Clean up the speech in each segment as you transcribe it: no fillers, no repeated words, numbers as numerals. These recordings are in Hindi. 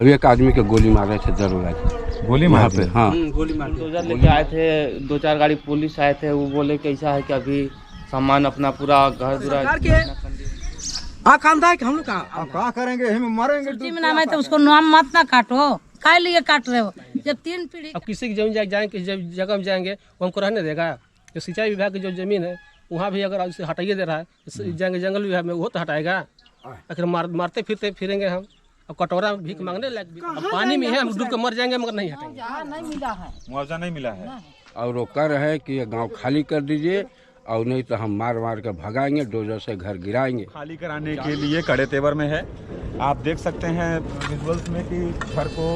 अभी एक आदमी के गोली मार रहे थे दरोगा, गोली मार पे। हाँ गोली मार लेके आए थे, 2-4 गाड़ी पुलिस आए थे। वो बोले कि ऐसा है कि अभी सामान अपना पूरा घर खानदान के हम लोग क्या करेंगे, हम मरेंगे। में नाम है तो उसको नाम मत ना काटो, काय लिए काट रहे हो? जब 3 पीढ़ी अब किसी की जमीन जाएंगे, किसी जगह में जाएंगे वो हमको रहने देगा? जो सिंचाई विभाग की जो जमीन है वहाँ भी अगर उसे हटाइए दे रहा है, जाएंगे जंगल विभाग में वो तो हटाएगा। आखिर मारते फिरेंगे हम। अब कटोरा भीख मांगने लग, अब पानी में है, हम डूब के मर जाएंगे मगर नहीं हटेंगे। नहीं मिला है, मुआवजा नहीं मिला है। और वो कर रहे कि ये गांव खाली कर दीजिए और नहीं तो हम मार मार कर भगाएंगे, डोजर से घर गिराएंगे। खाली कराने के लिए कड़े तेवर में है। आप देख सकते हैं विजुअल्स में कि घर को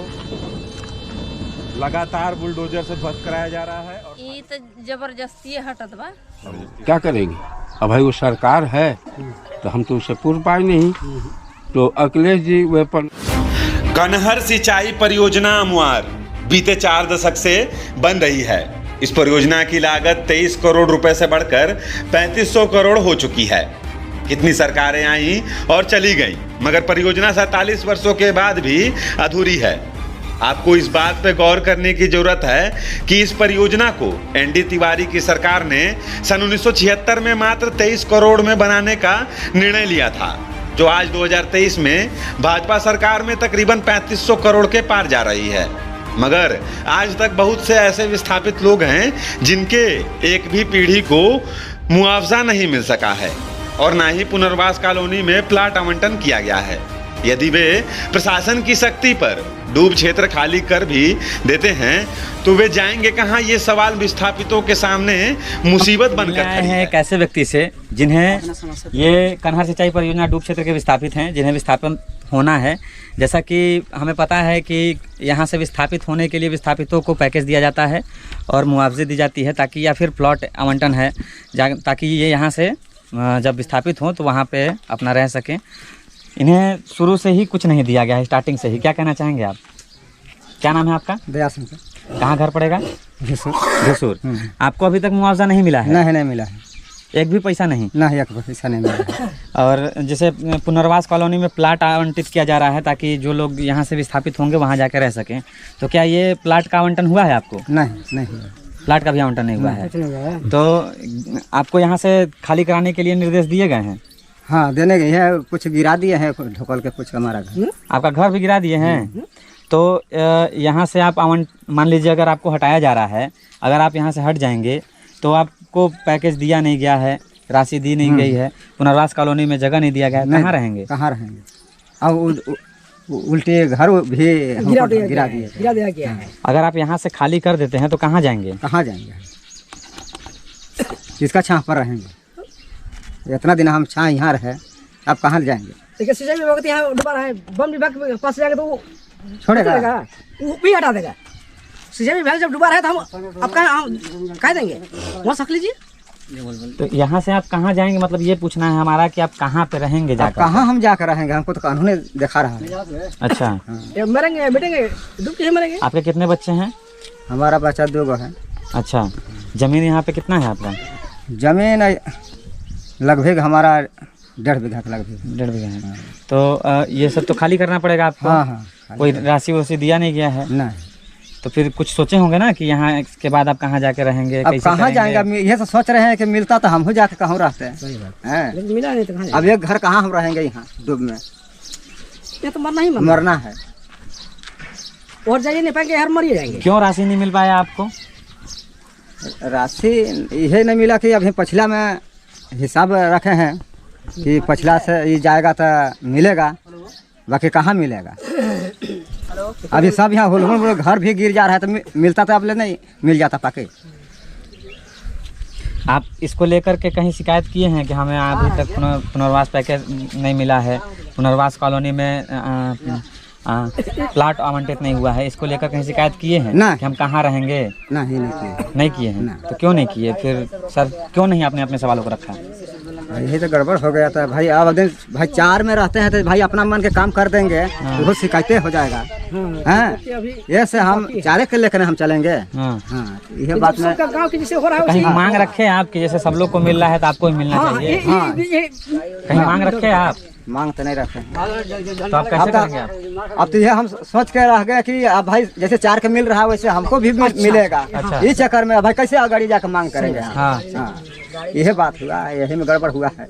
लगातार बुलडोजर से ध्वस्त कराया जा रहा है। और ये तो जबरदस्ती हटत बा। क्या करेंगे? अब भाई वो सरकार है तो हम तो उसे पूर्ण पाए नहीं। तो अखिलेश जी वेपन कनहर सिंचाई परियोजना अमुआर बीते 4 दशक से बन रही है। इस परियोजना की लागत 23 करोड़ रुपए से बढ़कर 3500 करोड़ हो चुकी है। कितनी सरकारें आई और चली गई, मगर परियोजना 47 वर्षों के बाद भी अधूरी है। आपको इस बात पे गौर करने की जरूरत है कि इस परियोजना को एनडी तिवारी की सरकार ने सन 1976 में मात्र 23 करोड़ में बनाने का निर्णय लिया था, जो आज 2023 में भाजपा सरकार में तकरीबन 3500 करोड़ के पार जा रही है। मगर आज तक बहुत से ऐसे विस्थापित लोग हैं जिनके एक भी पीढ़ी को मुआवजा नहीं मिल सका है और ना ही पुनर्वास कॉलोनी में प्लाट आवंटन किया गया है। यदि वे प्रशासन की सख्ती पर डूब क्षेत्र खाली कर भी देते हैं तो वे जाएंगे कहाँ? ये सवाल विस्थापितों के सामने मुसीबत बनकर खड़ी है। एक ऐसे व्यक्ति से जिन्हें ये कनहर सिंचाई परियोजना डूब क्षेत्र के विस्थापित हैं, जिन्हें विस्थापन होना है। जैसा कि हमें पता है कि यहाँ से विस्थापित होने के लिए विस्थापितों को पैकेज दिया जाता है और मुआवजे दी जाती है, ताकि या फिर प्लॉट आवंटन है ताकि ये यहाँ से जब विस्थापित हों तो वहाँ पे अपना रह सकें। इन्हें शुरू से ही कुछ नहीं दिया गया है, स्टार्टिंग से ही। क्या कहना चाहेंगे आप? क्या नाम है आपका? दया सिंह। कहाँ घर पड़ेगा? घुसूर। आपको अभी तक मुआवजा नहीं मिला है? नहीं मिला है, एक भी पैसा नहीं? नहीं, एक पैसा नहीं मिला है। और जैसे पुनर्वास कॉलोनी में प्लाट आवंटित किया जा रहा है ताकि जो लोग यहाँ से विस्थापित होंगे वहाँ जाकर रह सकें, तो क्या ये प्लाट का आवंटन हुआ है आपको? नहीं, प्लाट का भी आवंटन नहीं हुआ है। तो आपको यहाँ से खाली कराने के लिए निर्देश दिए गए हैं? हाँ, देने गई है, कुछ गिरा दिए हैं ढोकल के, कुछ हमारा घर। आपका घर भी गिरा दिए हैं? तो यहाँ से आप मान लीजिए अगर आपको हटाया जा रहा है, अगर आप यहाँ से हट जाएंगे तो आपको पैकेज दिया नहीं गया है, राशि दी नहीं गई है, पुनर्वास कॉलोनी में जगह नहीं दिया गया है, कहाँ रहेंगे? अब उल्टे घर भी गिरा दिया है। अगर आप यहाँ से खाली कर देते हैं तो कहाँ जाएंगे? किसका छाँव पर रहेंगे? इतना दिन हम छाँ यहाँ रहे, अब कहाँ जाएंगे? देखिए सिंचाई विभाग यहाँ डूबा है, वन विभाग के पास जाएंगे तो वो छोड़ेगा, वो भी हटा देगा। सिंचाई विभाग जब डूबा रहे तो हम अब कह देंगे वहाँ सक लीजिए। तो यहाँ से आप कहाँ जाएंगे? मतलब ये पूछना है हमारा कि आप कहाँ पे रहेंगे जाकर? कहाँ हम जाकर रहेंगे? हमको तो कानून ने दिखा रहा है। अच्छा, मरेंगे मिटेंगे, डूब के मरेंगे। आपके कितने बच्चे हैं? हमारा बच्चा 2 है। अच्छा, जमीन यहाँ पे कितना है आपका? जमीन लगभग हमारा 1.5 बीघा का, लगभग 1.5 बीघा है। तो ये सब तो खाली करना पड़ेगा आपको? हाँ। कोई राशि वाशि दिया नहीं गया है? नहीं। तो फिर कुछ सोचे होंगे ना कि यहाँ के बाद आप कहाँ जाके रहेंगे? अब कहाँ जाएंगे? ये सब सोच रहे हैं कि मिलता तो हम हो जाके कहाँ रहते हैं। सही बात है, मिला नहीं तो अब एक घर कहाँ हम रहेंगे यहाँ डूब में? ये तो मरना है और जाइए नहीं पाएंगे, हर मर जाएंगे। क्यों राशि नहीं मिल पाया आपको? राशि यही नहीं मिला कि अभी पिछला में हिसाब रखे हैं कि पिछला से ये जाएगा तो मिलेगा, बाकी कहाँ मिलेगा? अभी सब यहाँ होल घर भी गिर जा रहा है, तो मिलता तो अब ले नहीं मिल जाता पाके। आप इसको लेकर के कहीं शिकायत किए हैं कि हमें अभी तक पुनर्वास पैकेज नहीं मिला है, पुनर्वास कॉलोनी में प्लाट आवंटित नहीं हुआ है, इसको लेकर कहीं शिकायत किए हैं ना कि हम कहाँ रहेंगे? नहीं किए हैं। तो क्यों नहीं किए फिर सर? क्यों नहीं आपने अपने सवालों को रखा? यही तो गड़बड़ हो गया था भाई। अब दिन भाई 4 में रहते हैं तो भाई अपना मन के काम कर देंगे, बहुत शिकायतें हो जाएगा। ये से हम 4 के लेकर हम चलेंगे। यह बात में कहीं मांग रखे आप कि जैसे सब लोग को मिल रहा है तो आपको भी मिलना चाहिए? कहीं मांग रखे आप? मांग तो नहीं रखे। तो आप कैसे करेंगे आप? अब तो ये हम सोच के रह गए कि अब भाई जैसे 4 के मिल रहा है वैसे हमको भी मिलेगा। अच्छा। इस चक्कर में अब भाई कैसे आगे जाकर मांग करेंगे हम? हाँ। हाँ, यही बात हुआ है, यही में गड़बड़ हुआ है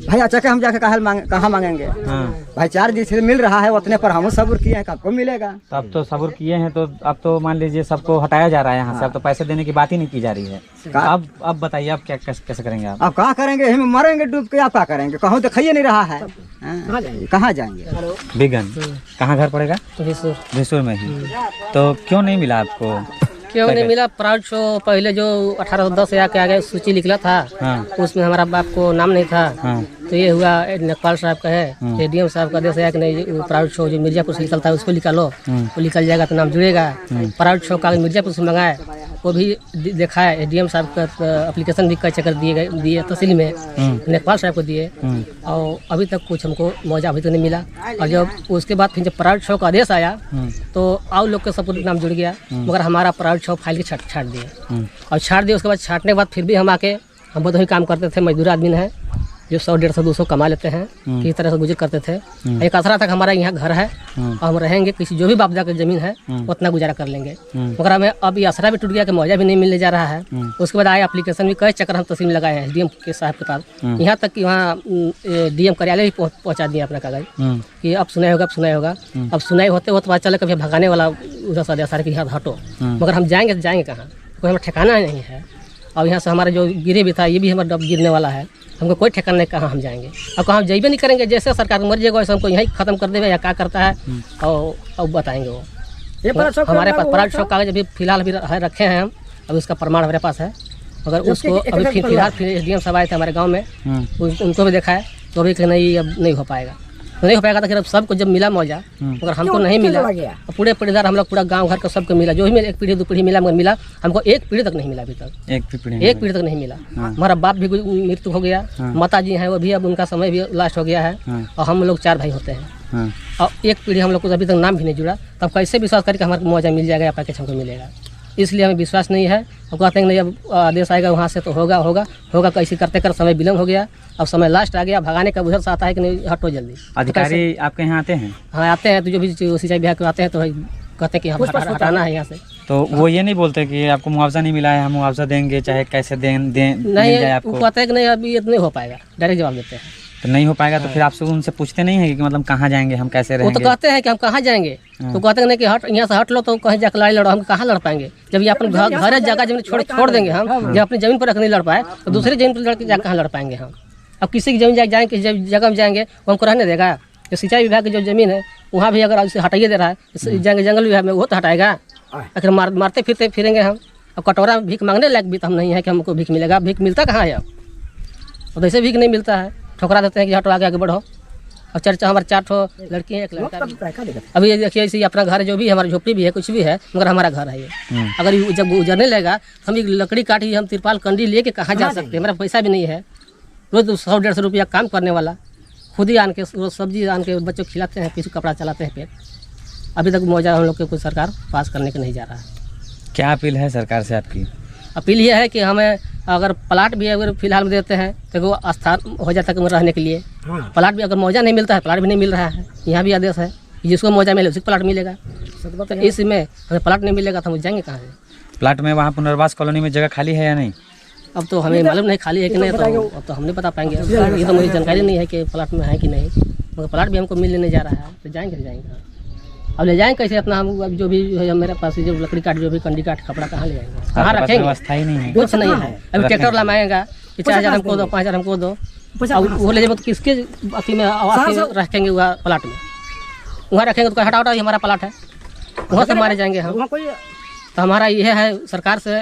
भाई। अच्छा के हम जाके कहाँ मांगेंगे? हाँ। भाई 4 जिसे मिल रहा है उतने पर हम सब्र किए हैं, आपको मिलेगा। तो अब तो सब्र किए हैं, तो अब तो मान लीजिए सबको हटाया जा रहा है यहाँ से, अब तो पैसे देने की बात ही नहीं की जा रही है। अब बताइए आप क्या कैसे करेंगे आप? अब क्या करेंगे? हम मरेंगे डूब के, आप क्या करेंगे? कहूँ तो खाइए नहीं रहा है, कहाँ जाएंगे? बिगन कहाँ घर पड़ेगा? भैंसुर में ही। तो क्यों नहीं मिला आपको? क्यों नहीं मिला? प्राउड शो पहले जो 1810 के आगे सूची निकला था, हाँ। उसमें हमारा बाप को नाम नहीं था। हाँ। तो ये हुआ लेखपाल साहब का है, एडीएम साहब का आदेश है कि नहीं प्राउड शो जो मिर्जापुर से निकलता है उसको निकालो, वो निकल जाएगा तो नाम जुड़ेगा। प्राउड शो का मिर्जापुर से मंगाए, वो भी देखा है। एडीएम साहब का एप्लीकेशन भी कई चक्कर दिए तहसील में, लेखपाल साहब को दिए, और अभी तक कुछ हमको मुआवजा अभी तक नहीं मिला। और जब उसके बाद फिर जब प्राउड शो का आदेश आया तो और लोग के सब नाम जुड़ गया, मगर हमारा प्राउड शो फाइल के छाट दिए। और छाट दिए, उसके बाद छाटने के बाद फिर भी हम आके हम बहुत ही काम करते थे, मजदूर आदमी है जो 100, 150, 200 कमा लेते हैं, किस तरह से गुजर करते थे। एक आसरा तक हमारा यहाँ घर है और हम रहेंगे, किसी जो भी बापदा की जमीन है उतना गुजारा कर लेंगे। मगर हमें अब ये आसरा भी टूट गया कि मुआवजा भी नहीं मिलने जा रहा है। उसके बाद आए एप्लीकेशन भी कई चक्कर हम तहसील में लगाए हैं, डीएम के साहब के पास, यहाँ तक कि वहाँ डीएम कार्यालय भी पहुँचा दिया अपना कागज कि अब सुनाई होगा, अब सुनाई होगा। अब सुनाई होते होते पता चला कभी भगाने वाला उधर से आदेश कि यहाँ हटो, मगर हम जाएंगे तो जाएंगे कहाँ? कोई हमें ठिकाना नहीं है। और यहाँ से हमारा जो गिरे भी था ये भी हमारा गिरने वाला है, हमको कोई ठिकाना नहीं, कहाँ हम जाएंगे? अब कहाँ हम जाइए नहीं करेंगे, जैसे सरकार मर जाएगा वैसे हमको यहीं खत्म कर देगा या क्या करता है, और अब बताएंगे वो। हमारे पास प्राउड शो कागज अभी फिलहाल भी रखे हैं हम, अभी उसका प्रमाण हमारे पास है। अगर उसको अभी फिलहाल एसडीएम साहब आए थे हमारे गाँव में, उनको भी देखा है, तो अभी नहीं अब नहीं हो पाएगा, तो नहीं हो पाएगा। तो फिर अब सबको जब मिला मुआवजा, मगर हमको नहीं मिला। पूरे पीढ़ीदार हम लोग पूरा गांव घर का सबको मिला, जो भी एक पीढ़ी 2 पीढ़ी मिला, मगर मिला हमको 1 पीढ़ी तक नहीं मिला अभी तक। एक पीढ़ी तक नहीं मिला। हमारा बाप भी मृत्यु हो गया, माता जी हैं वो भी अब उनका समय भी लास्ट हो गया है, और हम लोग 4 भाई होते हैं, और 1 पीढ़ी हम लोग को अभी तक नाम भी नहीं जुड़ा। तब कैसे विश्वास करके हमारे मुआवजा मिल जाएगा या पैकेज हमको मिलेगा? इसलिए हमें विश्वास नहीं है। अब कहते हैं नहीं अब आदेश आएगा वहाँ से तो होगा कैसे करते कर समय विलम्ब हो गया, अब समय लास्ट आ गया, भगाने का उधर से आता है कि नहीं हटो जल्दी। अधिकारी आपके यहाँ आते हैं? हाँ आते हैं, तो जो भी सिंचाई विभाग आते हैं तो कहते हैं कि हम हटाना है यहाँ से। तो वो ये नहीं बोलते कि आपको मुआवजा नहीं मिला है, हम मुआवजा देंगे चाहे कैसे दें नहीं, वो कहते हैं कि नहीं अभी ये नहीं हो पाएगा, डायरेक्ट जवाब देते हैं। तो नहीं हो पाएगा तो फिर आपसे उनसे पूछते नहीं है कि मतलब कहाँ जाएंगे, हम कैसे रहेंगे? वो तो कहते हैं कि हम कहाँ जाएंगे, तो कहते हैं नहीं कि हट यहाँ से हट लो, तो कहीं जाकर लड़ाई लड़ो, हम कहाँ लड़ पाएंगे? जब ये अपन घर जगह जमीन छोड़ देंगे हम, जब अपनी जमीन पर नहीं लड़ पाए तो दूसरी जमीन पर लड़के कहाँ लड़ पाएंगे हम? अब किसी की जमीन जाएंगे, किसी जगह में जाएंगे वो हमको रहने देगा? जो सिंचाई विभाग की जो जमीन है वहाँ भी अगर उसे हटाइए दे रहा है, जंगल विभाग में वो तो हटाएगा? आखिर मारते फिरेंगे हम। अब कटोरा भीख मांगने लायक भी तो हम नहीं है कि हमको भीख मिलेगा। भीख मिलता कहाँ है? अब वैसे भीख नहीं मिलता है, ठोकरा देते हैं कि हटो आगे बढ़ो। और चर्चा हमारे 4 लड़की हैं, 1 लड़का। अभी ये देखिए इसी अपना घर जो भी है, हमारी झोपड़ी भी है, कुछ भी है, मगर हमारा घर है ये। अगर जब उजरने लगेगा हम एक लकड़ी काटी, हम तिरपाल कंडी लेके कहाँ जा सकते हैं? हमारा पैसा भी नहीं है। रोज 100-150 रुपया काम करने वाला, खुद ही आन के रोज सब्जी आन के बच्चों को खिलाते हैं, किसी कपड़ा चलाते हैं पेट। अभी तक मुआवजा हम लोग के कुछ सरकार पास करने के नहीं जा रहा है। क्या अपील है सरकार से आपकी? अपील ये है कि हमें अगर प्लाट भी अगर फिलहाल में देते हैं तो वो स्थान हो जाता है रहने के लिए। प्लाट भी अगर मुआवजा नहीं मिलता है, प्लाट भी नहीं मिल रहा है, यहाँ भी आदेश है जिसको मुआवजा मिले उसी प्लाट मिलेगा। तो इसमें हमें प्लाट नहीं मिलेगा तो हम जाएंगे कहाँ से? प्लाट में वहाँ पुनर्वास कॉलोनी में जगह खाली है या नहीं? अब तो हमें मालूम नहीं खाली है कि नहीं, तो अब तो हम नहीं बता पाएंगे। ये तो मुझे जानकारी नहीं है कि प्लाट में है कि नहीं, मगर प्लाट भी हमको मिलने नहीं जा रहा है, तो जाएंगे अब ले जाएंगे कैसे अपना? हम अब जो भी है मेरे पास जो लकड़ी काट, जो भी कंडी काट, कपड़ा कहाँ ले जाएंगे, कहाँ रखेंगे? व्यवस्था ही नहीं है, कुछ नहीं है। अभी ट्रैक्टर लाएगा कि 4000 हमको दो, 5000 हमको दो, वो ले जाए तो किसके अथी में आवास रखेंगे? वहाँ प्लाट में वहाँ रखेंगे तो हटा हमारा प्लाट है, वहाँ से मारे जाएंगे हम। तो हमारा यह है सरकार से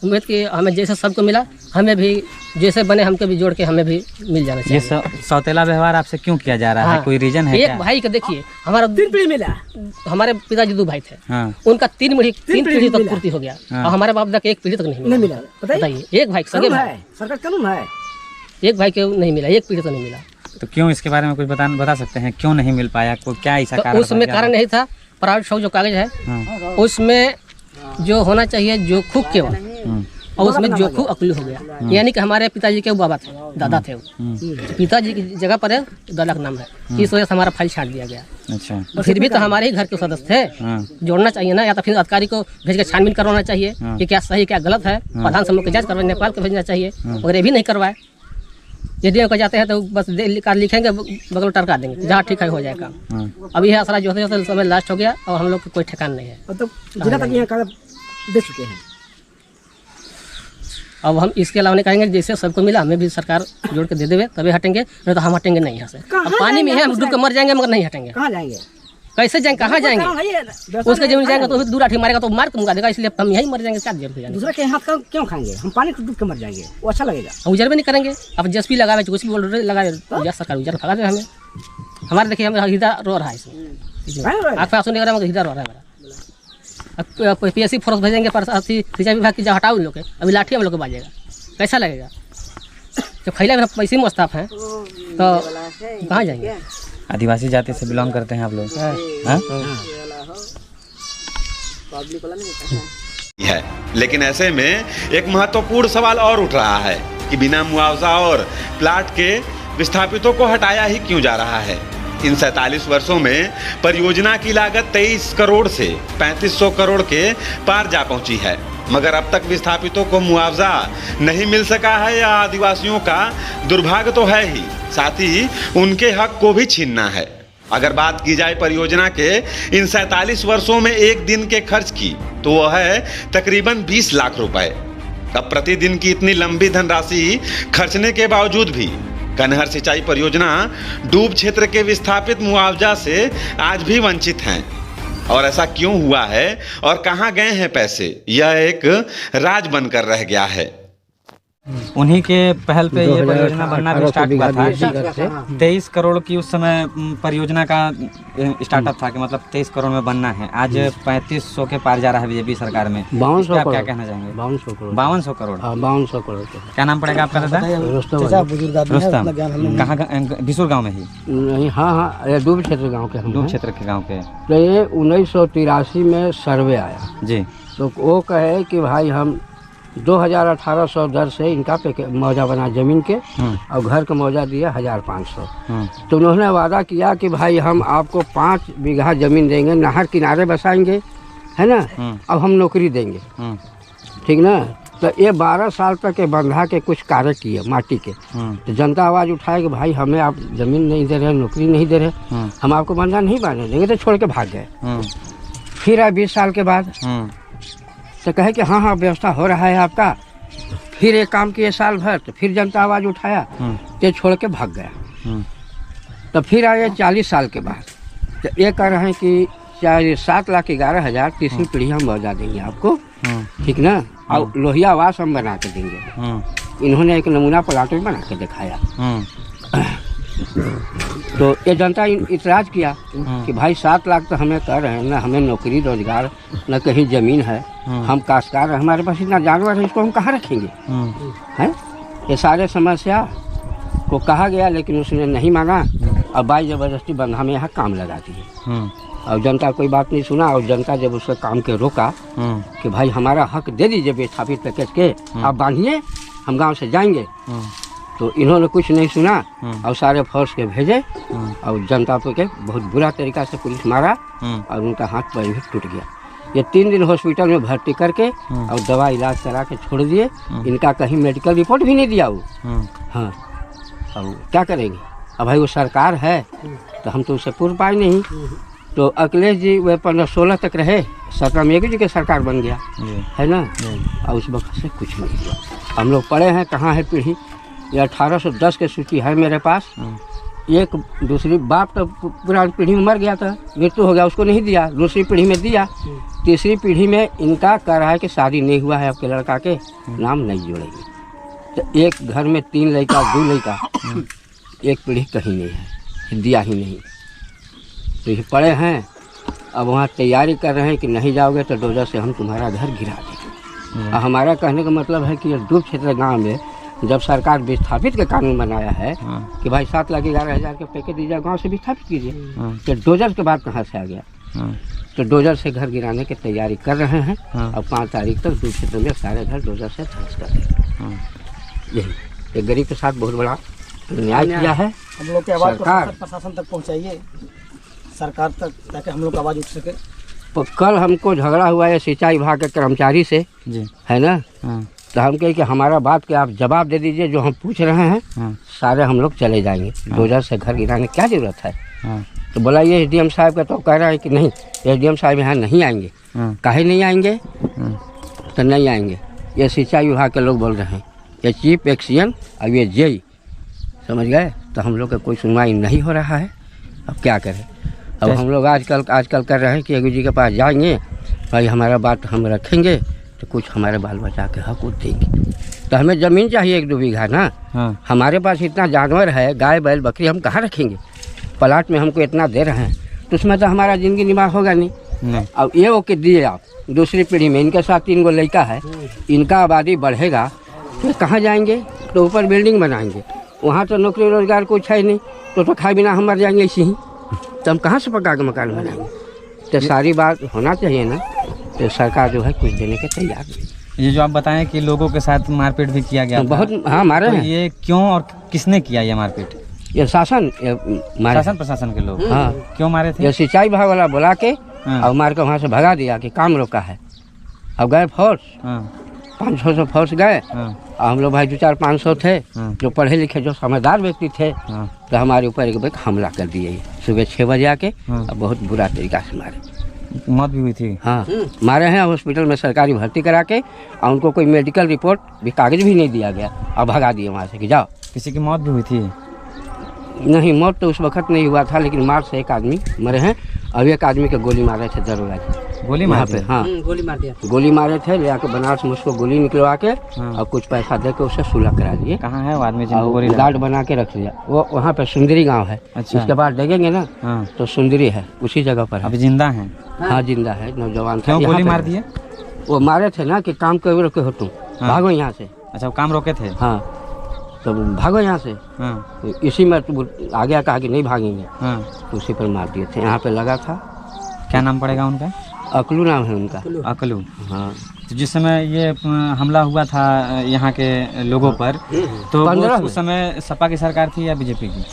उम्मीद कि हमें जैसे सबको मिला, हमें भी जैसे बने हमको भी जोड़ के हमें भी मिल जाना चाहिए। ये सौतेला व्यवहार आपसे क्यों किया जा रहा है? कोई रीजन है? एक भाई का देखिए, हमारा 3 पीढ़ी मिला, हमारे पिताजी 2 भाई थे, उनका 3 पीढ़ी तक पूर्ति हो गया, और हमारे बाप तक 1 पीढ़ी तक नहीं मिला। बताइए, एक भाई सगे भाई, सरकार कानून है, एक भाई को नहीं मिला, 1 पीढ़ी तो नहीं मिला। तो क्यों, इसके बारे में कुछ बता सकते हैं क्यों नहीं मिल पाया? क्या ऐसा कारण? उसमें कारण नहीं था, प्राइवेट शो जो कागज है उसमें जो होना चाहिए जो खुद केवल, और उसमें जोखू अकलू हो गया। यानी कि हमारे पिताजी के बाबा थे, दादा थे वो, पिताजी की जगह पर है दादा का नाम है, इस वजह से हमारा फाइल छांट दिया गया। अच्छा, फिर भी तो हमारे ही घर के सदस्य थे, जोड़ना चाहिए ना, या तो फिर अधिकारी को भेज के छानबीन करवाना चाहिए कि क्या सही क्या गलत है, प्रधान समूह की जांच करवाए, नेपाल को भेजना चाहिए, और ये भी नहीं करवाए। यदि को जाते हैं तो बस लिखेंगे, बगल टरका देंगे, जहाँ ठीक है हो जाएगा। अभी यह सारा जो है समय लास्ट हो गया और हम लोग को कोई ठिकान नहीं है। मतलब जिला तक यहाँ कागज दे चुके हैं। अब हम इसके अलावा नहीं कहेंगे, जैसे सबको मिला हमें भी सरकार जोड़ के दे देवे तभी हटेंगे, नहीं तो हम हटेंगे नहीं यहाँ से। अब पानी में है, हम डूब के मर जाएंगे मगर नहीं हटेंगे। कहाँ जाएंगे? कैसे जाएंगे, कहाँ जाएंगे? उसके जमीन जाएंगे तो दूर आठी मारेगा तो मार के मुका देगा, इसलिए हम यहीं मर जाएंगे। क्या देर से दूसरा के हाथ का क्यों खाएंगे? हम पानी को डूब के मर जाएंगे, वो अच्छा लगेगा। उजर भी नहीं करेंगे। अब जसपी लगावे, कुछ भी बोल रहे लगावे, सरकार उजर भगा दे हमें। हमारे देखिए हमें हृदय रो रहा है इसमें, आँख पे आंसू नहीं आ रहा है, हृदय रो रहा है मेरा। अब PSC फोर्स भेजेंगे, सिंचाई विभाग की जो हटाओ लोग के, अभी लाठी हम लोग को बाजेगा, कैसा लगेगा? जब खैला में पैसे मुस्ताफ हैं तो कहाँ जाएंगे? आदिवासी जाति से बिलोंग करते हैं आप लोग? है, लेकिन ऐसे में एक महत्वपूर्ण सवाल और उठ रहा है कि बिना मुआवजा और प्लाट के विस्थापितों को हटाया ही क्यों जा रहा है। इन 47 वर्षों में परियोजना की लागत 23 करोड़ से 3500 करोड़ के पार जा पहुंची है, मगर अब तक विस्थापितों को मुआवजा नहीं मिल सका है। या आदिवासियों का दुर्भाग्य तो है ही, साथ ही उनके हक को भी छीनना है। अगर बात की जाए परियोजना के इन 47 वर्षों में एक दिन के खर्च की, तो वह है तकरीबन 20 लाख रुपए। अब प्रतिदिन की इतनी लंबी धनराशि खर्चने के बावजूद भी कनहर सिंचाई परियोजना डूब क्षेत्र के विस्थापित मुआवजा से आज भी वंचित हैं। और ऐसा क्यों हुआ है और कहां गए हैं पैसे, यह एक राज बनकर रह गया है। उन्हीं के पहल पे ये परियोजना बनना भी स्टार्ट हुआ था। 23 करोड़ की उस समय परियोजना का स्टार्टअप था कि मतलब 23 करोड़ में बनना है। आज 3500 के पार जा रहा है बीजेपी सरकार में। 5200 क्या कहना चाहेंगे? 5200 करोड़। 5200 करोड़। 5200 करोड़। क्या नाम पड़ेगा आपका दादा? रुस्तम। कहाँ? बिसुर गाँव में ही? नहीं, हाँ, डूब क्षेत्र गाँव के हम। डूब क्षेत्र के गाँव के। तो ये 1983 में सर्वे आया जी, तो वो कहे कि भाई हम 2800 दर से इनका मौजा बना जमीन के, और घर का मौजा दिया 1500। तो उन्होंने वादा किया कि भाई हम आपको 5 बीघा जमीन देंगे, नहर किनारे बसाएंगे, है ना, अब हम नौकरी देंगे, ठीक ना। तो ये 12 साल तक ये बंधा के कुछ कार्य किए माटी के। तो जनता आवाज़ उठाए कि भाई हमें आप जमीन नहीं दे रहे, नौकरी नहीं दे रहे, हम आपको बंधा नहीं बांधने देंगे, तो छोड़ के भाग गए। फिर आए 20 साल के बाद तो कहे कि हाँ व्यवस्था हो रहा है आपका। फिर एक काम किए साल भर, तो फिर जनता आवाज़ उठाया, तो छोड़ के भाग गया। तो फिर आए 40 साल के बाद, तो ये कह रहे हैं कि 7,11,000 तीसरी पीढ़ी हम मौजा देंगे आपको, ठीक ना, और लोहिया आवास हम बना के देंगे। इन्होंने एक नमूना प्लाट भी बना के दिखाया। तो ये जनता इतराज किया कि भाई 7 लाख तो हमें कर रहे हैं ना, हमें नौकरी रोजगार न कहीं ज़मीन है, हम काश्तकार हैं, हमारे पास इतना जानवर है, इसको हम कहाँ रखेंगे, हैं? ये सारे समस्या को कहा गया, लेकिन उसने नहीं माना और बाई ज़बरदस्ती बंधा में यहाँ काम लगा दिए। और जनता कोई बात नहीं सुना, और जनता जब उसका काम के रोका कि भाई हमारा हक दे दीजिए विस्थापित पैकेज के, आप बांधिए, हम गाँव से जाएंगे, तो इन्होंने कुछ नहीं सुना और सारे फोर्स के भेजे, और जनता पे बहुत बुरा तरीका से पुलिस मारा और उनका हाथ पैर भी टूट गया। ये 3 दिन हॉस्पिटल में भर्ती करके और दवा इलाज करा के छोड़ दिए। इनका कहीं मेडिकल रिपोर्ट भी नहीं दिया वो। हाँ, अब क्या करेंगे? अब भाई वो सरकार है तो हम तो उससे पूर्व पाए नहीं। तो अखिलेश जी वे 15-16 तक रहे, 17 में जी के सरकार बन गया, है ना, और उस वक्त से कुछ नहीं हुआ। हम लोग पढ़े हैं, कहाँ है पीढ़ी? ये 1810 की सूची है मेरे पास। एक दूसरी बाप तो पुरानी पीढ़ी में मर गया था, मृत्यु हो गया, उसको नहीं दिया, दूसरी पीढ़ी में दिया। तीसरी पीढ़ी में इनका कह रहा है कि शादी नहीं हुआ है आपके लड़का के, नाम नहीं जोड़ेगी। तो एक घर में 3 लड़का 2 लड़का, एक पीढ़ी कहीं नहीं है, दिया ही नहीं। तो ये पड़े हैं, अब वहाँ तैयारी कर रहे हैं कि नहीं जाओगे तो डोजर से हम तुम्हारा घर गिरा देंगे। और हमारा कहने का मतलब है कि डूब क्षेत्र गाँव में जब सरकार विस्थापित का कानून बनाया है कि भाई 7,11,000 के पैकेज दीजिए, गाँव से विस्थापित कीजिए, तो डोजर के बाद कहाँ से आ गया? तो डोजर से घर गिराने की तैयारी कर रहे हैं। हाँ। और 5 तारीख तक दूर क्षेत्र में सारे घर डोजर से ध्वस्त कर देंगे। हाँ। यही एक गरीब के साथ बहुत बड़ा न्याय किया है। हम लोग की आवाज़ सरकार प्रशासन तक पहुँचाइए, सरकार तक, ताकि हम लोग का आवाज़ उठ सके। तो कल हमको झगड़ा हुआ है सिंचाई विभाग के कर्मचारी से, जी है ना। हाँ। तो हम कहे कि हमारा बात के आप जवाब दे दीजिए, जो हम पूछ रहे हैं हाँ। सारे हम लोग चले जाएंगे। डोजर से घर गिराने क्या जरूरत है। हाँ। तो बोला ये एसडीएम साहब का तो कह रहा है कि नहीं, एसडीएम साहब यहाँ नहीं आएंगे। हाँ। काहे नहीं आएंगे? हाँ। तो नहीं आएंगे, ये सिंचाई विभाग के लोग बोल रहे हैं, ये चीफ एक्सियन और ये जेई, समझ गए। तो हम लोग का कोई सुनवाई नहीं हो रहा है। अब क्या करें। अब हम लोग आजकल कर रहे हैं कि एगो जी के पास जाएंगे, भाई हमारा बात हम रखेंगे तो कुछ हमारे बाल बचा के हक देंगे। तो हमें ज़मीन चाहिए 1-2 बीघा ना। हाँ। हमारे पास इतना जानवर है, गाय बैल बकरी, हम कहाँ रखेंगे। प्लाट में हमको इतना दे रहे हैं तो उसमें तो हमारा ज़िंदगी निर्वाह होगा नहीं। अब ये ओके दिए आप दूसरी पीढ़ी में, इनके साथ 3 गो लड़का है, इनका आबादी बढ़ेगा तो कहाँ जाएंगे। तो ऊपर बिल्डिंग बनाएंगे, वहाँ तो नौकरी रोजगार कुछ है नहीं, तो खाए बिना हम मर जाएंगे इसी ही। तो हम कहाँ से पका के मकान बनाएंगे। तो सारी बात होना चाहिए ना। तो सरकार जो है कुछ देने के तैयार नहीं। ये जो आप बताएं कि लोगों के साथ मारपीट भी किया गया तो बहुत हाँ मारे तो हैं। ये क्यों और किसने किया ये मारपीट? ये शासन मारे, शासन प्रशासन के लोग। हाँ। क्यों मारे थे? ये सिंचाई विभाग वाला बुला के हाँ। और मार के वहाँ से भगा दिया कि काम रोका है। अब गए फोर्स, हाँ। 500 फोर्स गए। हाँ। और हम लोग भाई 2-4-500 थे हाँ। जो पढ़े लिखे जो समझदार व्यक्ति थे। हाँ। तो हमारे ऊपर एक बैग हमला कर दिए सुबह 6 बजे आके। हाँ। और बहुत बुरा तरीका से मारे। मौत भी हुई थी। हाँ मारे हैं हॉस्पिटल में सरकारी भर्ती करा के, और उनको कोई मेडिकल रिपोर्ट भी कागज भी नहीं दिया गया और भगा दिए वहाँ से कि जाओ। किसी की मौत भी हुई थी? नहीं, मौत तो उस वक्त नहीं हुआ था, लेकिन मार से एक आदमी मरे हैं। अब एक आदमी के गोली मारे थे दरोगा जी, गोली वहाँ मार पे। दी? हाँ गोली मार दिया। गोली मारे थे, ले आके बनारस में उसको गोली निकलवा के हाँ। और कुछ पैसा दे के उससे सुलह करा दिए। कहाँ है वो आदमी जिनको गोली और लगा? गार्ड बना के रख लिया। वो वहाँ पे सुंदरी गांव है। अच्छा। उसके बाद देखेंगे ना हाँ। तो सुंदरी है, उसी जगह पर है। अभी जिंदा है? हाँ जिंदा है, नौजवान था। क्यों यहाँ गोली पे मार है। दिए? वो मारे थे ना कि काम कर के हो तुम, हाँ। भागो यहाँ से। अच्छा, वो काम रोके थे? हाँ तो भागो यहाँ से। हाँ। तो इसी में तो आगे कहा कि नहीं भागेंगे, हाँ। तो उसी पर मार दिए थे। यहाँ पे लगा था। क्या नाम पड़ेगा उनका? अकलू नाम है उनका। अकलू। हाँ। तो जिस समय ये हमला हुआ था यहाँ के लोगों पर, तो 15 उस समय सपा की सरकार थी या बीजेपी की?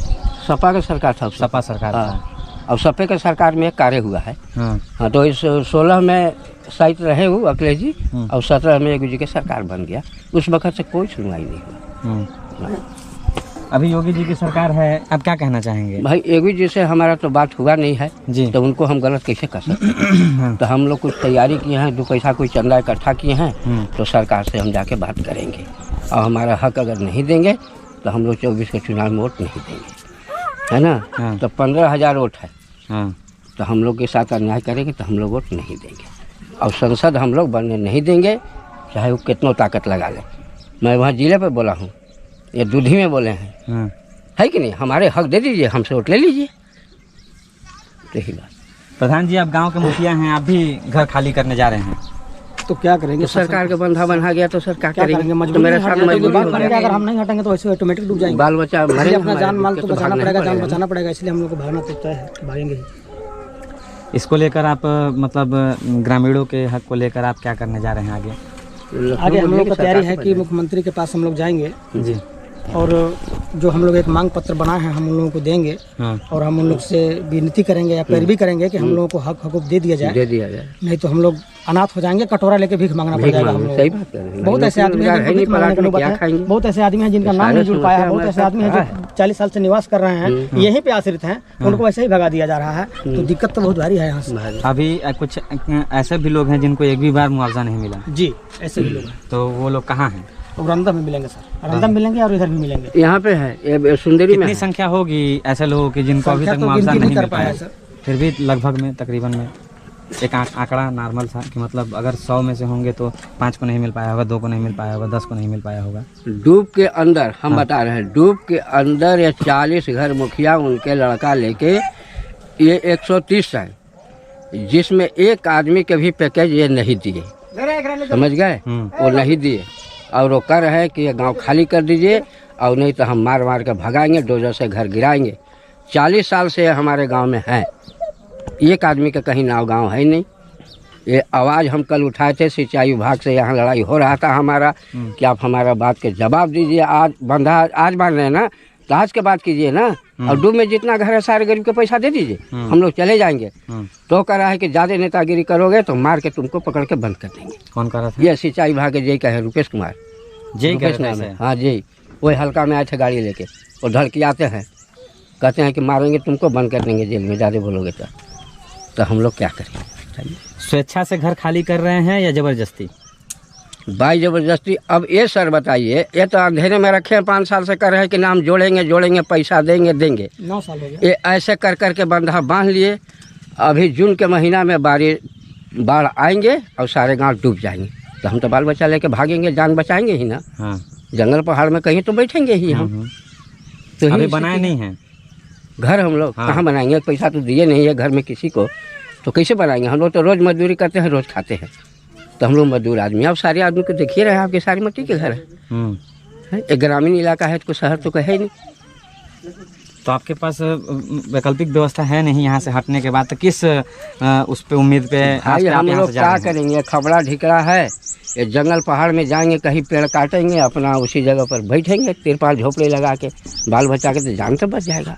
सपा का सरकार था। सपा सरकार था। हाँ। अब सपे के सरकार में एक कार्य हुआ है। हाँ। हाँ तो इस 16 में शायद रहे वो अखिलेश जी, और 17 में योगी जी की सरकार बन गया। उस वक्त से कोई सुनवाई नहीं हुआ। अभी योगी जी की सरकार है, अब क्या कहना चाहेंगे? भाई योगी जी से हमारा तो बात हुआ नहीं है जी। तो उनको हम गलत कैसे कर सकते हैं। तो हम लोग कुछ तैयारी किए हैं, 2 पैसा कोई चंदा इकट्ठा किए हैं, तो सरकार से हम जाके बात करेंगे। और हमारा हक अगर नहीं देंगे तो हम लोग 24 के चुनाव में वोट नहीं देंगे, है ना। हाँ। तो 15,000 वोट है। हाँ। तो हम लोग के साथ अन्याय करेंगे तो हम लोग वोट नहीं देंगे। और संसद हम लोग बनने नहीं देंगे, चाहे वो कितनों ताकत लगा ले। मैं वहाँ जिले पर बोला हूँ, ये दूधी में बोले हैं। हाँ। है कि नहीं, हमारे हक दे दीजिए, हमसे वोट ले लीजिए। यही बात। प्रधान जी, आप गांव के मुखिया हैं, आप भी घर खाली करने जा रहे हैं, तो क्या करेंगे? तो सरकार के बंधा बना गया तो सर क्या क्या करेंगे। करेंगे? तो मेरे साथ मजबूरी बात हो बनेगा, गया। अगर हम नहीं हटेंगे तो ऐसे ऑटोमेटिक डूब जाएंगे। बाल बच्चा इसलिए मरेंगे, अपना जान माल हमारे तो तो बचाना भागना पड़ेगा, ही जान पड़ेगा। बचाना पड़ेगा, इसलिए हम लोग को भागना पड़ता है, भागेंगे ही। इसको लेकर आप मतलब ग्रामीणों के हक को लेकर आप क्या करने जा रहे हैं आगे? आगे हम लोग का तैयारी है कि मुख्यमंत्री के पास हम लोग जाएंगे जी। और जो हम लोग एक मांग पत्र बनाए हैं हम उन लोगों को देंगे। हाँ। और हम उन लोग से विनती करेंगे या पैरवी करेंगे कि हम लोगों को हक हकूक दे दिया जाए। दे दिया जाए, नहीं तो हम लोग अनाथ हो जाएंगे, कटोरा लेके भीख मांगना पड़ जाएगा हम लोग। सही बात कर रहे हैं। बहुत ऐसे आदमी हैं जिनको भीख मांगने का नौबत है। खाएंगे। बहुत ऐसे आदमी हैं जिनका नाम नहीं जुड़ पाया है। बहुत ऐसे आदमी हैं जो 40 साल से निवास कर रहे हैं, यहीं पे आश्रित हैं, उनको ऐसे ही भगा दिया जा रहा है। तो दिक्कत तो बहुत भारी है यहाँ से। अभी कुछ ऐसे भी लोग हैं जिनको एक भी बार मुआवजा नहीं मिला? जी, ऐसे भी लोग हैं। तो वो लोग कहाँ हैं? रंदा में मिलेंगे सर, रंदा में मिलेंगे और इधर भी मिलेंगे। यहाँ पे है, ये सुंदरी में कितनी संख्या होगी ऐसे लोगों की जिनको अभी तक संख्या तो मुआवजा गिनती नहीं नहीं मिल कर पाया पाया? सर। फिर भी लगभग में, तकरीबन में एक आंकड़ा नॉर्मल था कि मतलब अगर 100 में से होंगे तो 5 को नहीं मिल पाया होगा, 2 को नहीं मिल पाया होगा, 10 को नहीं मिल पाया होगा। डूब के अंदर हम बता रहे हैं, डूब के अंदर ये 40 घर मुखिया उनके लड़का लेके ये 130 है, जिसमें एक आदमी के भी पैकेज ये नहीं दिए, समझ गए। वो नहीं दिए और वो कर रहे हैं कि ये गांव खाली कर दीजिए और नहीं तो हम मार मार के भगाएंगे, डोजर से घर गिराएंगे। 40 साल से हमारे गांव में हैं, एक आदमी का कहीं नाव गांव है नहीं। ये आवाज़ हम कल उठाए थे सिंचाई विभाग से, यहाँ लड़ाई हो रहा था हमारा कि आप हमारा बात के जवाब दीजिए। आज बंधा आज मान रहे हैं ना, तो आज के बात कीजिए ना। और डूब में जितना घर है सारे गरीब के पैसा दे दीजिए, हम लोग चले जाएंगे। तो कह रहा है कि ज़्यादा नेतागिरी करोगे तो मार के तुमको पकड़ के बंद कर देंगे। कौन कर रहा था? ये सिंचाई विभाग के जय कहे रुपेश कुमार, जय रुपेश नाम है। हाँ जय, वही हल्का में आए थे गाड़ी लेके और धड़की आते हैं, कहते हैं कि मारेंगे तुमको, बंद कर देंगे जेल में, ज़्यादा बोलोगे तो हम लोग क्या करें? स्वेच्छा से घर खाली कर रहे हैं या जबरदस्ती? भाई जबरदस्ती। अब ये सर बताइए, ये तो अंधेरे में रखे हैं, 5 साल से कर रहे हैं कि नाम जोड़ेंगे पैसा देंगे 9 साल हो गया। ये ऐसे कर कर के बंधा बांध लिए। अभी जून के महीना में बाढ़ आएंगे और सारे गांव डूब जाएंगे, तो हम तो बाल बच्चा लेके भागेंगे, जान बचाएंगे ही ना। हाँ। जंगल पहाड़ में कहीं तो बैठेंगे ही हम। तो अभी बनाए नहीं है घर हम लोग। हाँ। कहाँ बनाएंगे? पैसा तो दिए नहीं है घर में किसी को, तो कैसे बनाएंगे? हम लोग तो रोज़ मजदूरी करते हैं, रोज़ खाते हैं, तो हम लोग मजदूर आदमी। अब सारे आदमी को देखिए रहे हैं, आपके सारी मिट्टी के घर है। एक ग्रामीण इलाका है, तो शहर तो कहे ही नहीं। तो आपके पास वैकल्पिक व्यवस्था है नहीं यहाँ से हटने के बाद, तो किस उस पे उम्मीद पे भाई हम लोग क्या करेंगे? खबड़ा ढिकड़ा है, ये जंगल पहाड़ में जाएंगे, कहीं पेड़ काटेंगे, अपना उसी जगह पर बैठेंगे, तिरपाल झोपड़े लगा के, बाल बच्चा के तो जान तो बच जाएगा।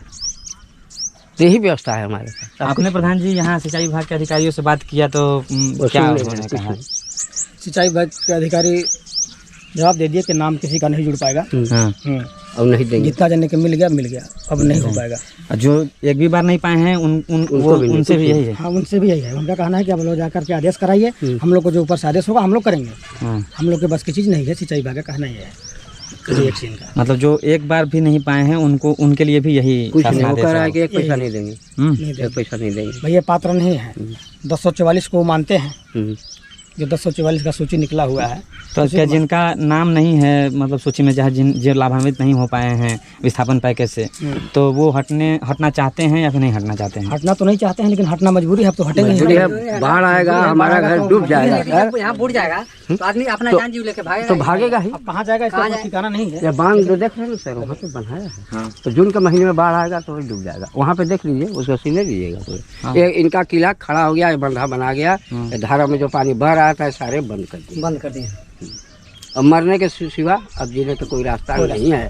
तो यही व्यवस्था है हमारे पास। आपने प्रधान जी यहाँ सिंचाई विभाग के अधिकारियों से बात किया तो क्या उन्होंने कहा? सिंचाई विभाग के अधिकारी जवाब दे दिए कि नाम किसी का नहीं जुड़ पाएगा। अब नहीं देंगे, जितना जने के मिल गया, अब नहीं हो पाएगा। जो एक भी बार नहीं पाए हैं उनसे भी यही है। हाँ, उनसे भी यही है। उनका कहना है कि आप लोग जाकर के आदेश कराइए, हम लोग को जो ऊपर से आदेश होगा हम लोग करेंगे। हम लोग के बस की चीज़ नहीं है। सिंचाई विभाग का कहना ये है। मतलब जो एक बार भी नहीं पाए हैं उनको, उनके लिए भी यही कुछ नहीं कह रहा है कि एक पैसा नहीं देंगे, एक पैसा नहीं देंगे। भैया पात्र नहीं है। 1044 को मानते हैं, जो 1044 का सूची निकला हुआ है। तो क्या जिनका नाम नहीं है मतलब सूची में, जहाँ जो लाभान्वित नहीं हो पाए हैं विस्थापन पैकेज से, तो वो हटना चाहते हैं या फिर नहीं हटना चाहते हैं? हटना तो नहीं चाहते हैं, लेकिन हटना मजबूरी है। अब तो हटेंगे। बाढ़ आएगा, हमारा घर डूब जाएगा, यहाँ बुड़ जाएगा तो आदमी अपना जान जीव लेके भागेगा, तो भागेगा ही। अब कहाँ जाएगा इसका कोई ठिकाना नहीं है। ये बांध जो देख रहे हैं सर, वहाँ पे बनाया है। तो जून के महीने में बाढ़ आएगा तो डूब जाएगा। वहाँ पे देख लीजिए, उसको सीने दीजिएगा। ये इनका किला खड़ा हो गया, ये बंधा बना गया, धारा में जो पानी बह रहा था सारे बंद कर दिए। बंद कर दिए। अब मरने के सिवा अब जीने का कोई रास्ता नहीं है।